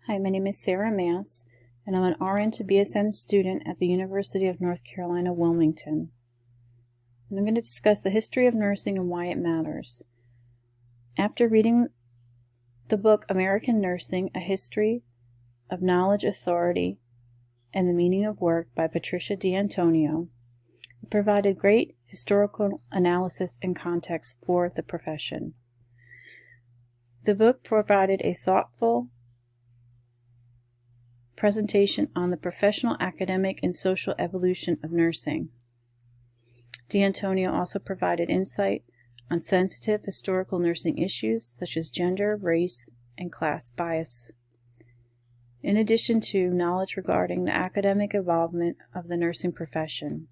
Hi, my name is Sarah Mass, and I'm an RN to BSN student at the University of North Carolina, Wilmington. And I'm going to discuss the history of nursing and why it matters. After reading the book American Nursing, A History of Knowledge, Authority, and the Meaning of Work by Patricia D'Antonio, it provided great historical analysis and context for the profession. The book provided a thoughtful presentation on the professional, academic, and social evolution of nursing. D'Antonio also provided insight on sensitive historical nursing issues such as gender, race, and class bias, in addition to knowledge regarding the academic involvement of the nursing profession.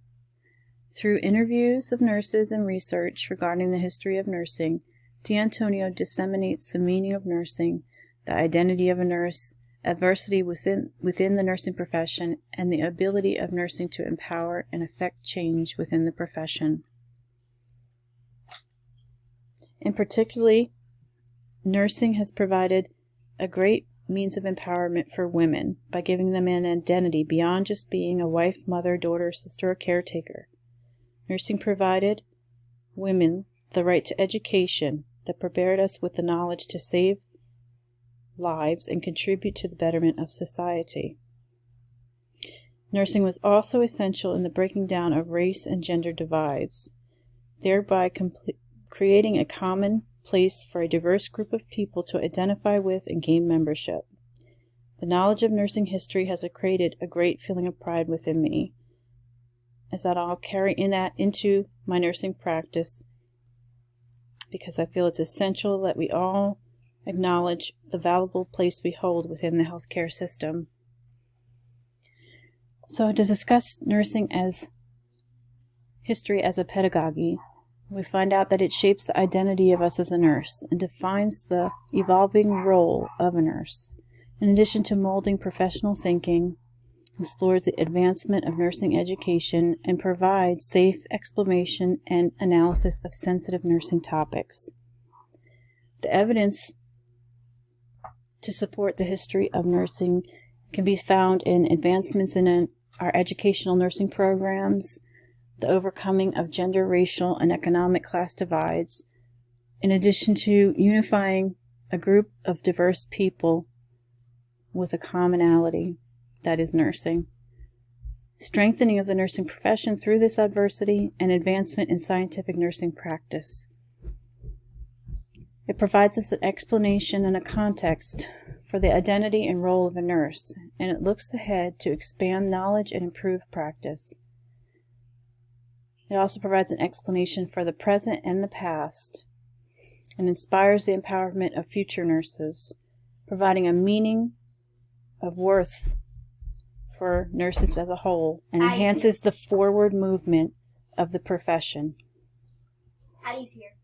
Through interviews of nurses and research regarding the history of nursing, D'Antonio disseminates the meaning of nursing, the identity of a nurse, adversity within the nursing profession, and the ability of nursing to empower and affect change within the profession. In particular, nursing has provided a great means of empowerment for women by giving them an identity beyond just being a wife, mother, daughter, sister, or caretaker. Nursing provided women the right to education that prepared us with the knowledge to save lives and contribute to the betterment of society. Nursing was also essential in the breaking down of race and gender divides, thereby creating a common place for a diverse group of people to identify with and gain membership. The knowledge of nursing history has created a great feeling of pride within me, as that I'll carry into my nursing practice, because I feel it's essential that we all acknowledge the valuable place we hold within the healthcare system. So to discuss nursing as history as a pedagogy, we find out that it shapes the identity of us as a nurse and defines the evolving role of a nurse. In addition to molding professional thinking, explores the advancement of nursing education, and provides safe exploration and analysis of sensitive nursing topics. The evidence to support the history of nursing can be found in advancements in our educational nursing programs, the overcoming of gender, racial, and economic class divides, in addition to unifying a group of diverse people with a commonality, that is nursing. Strengthening of the nursing profession through this adversity and advancement in scientific nursing practice. It provides us an explanation and a context for the identity and role of a nurse, and it looks ahead to expand knowledge and improve practice. It also provides an explanation for the present and the past, and inspires the empowerment of future nurses, providing a meaning of worth for nurses as a whole, and enhances the forward movement of the profession. Addie's here.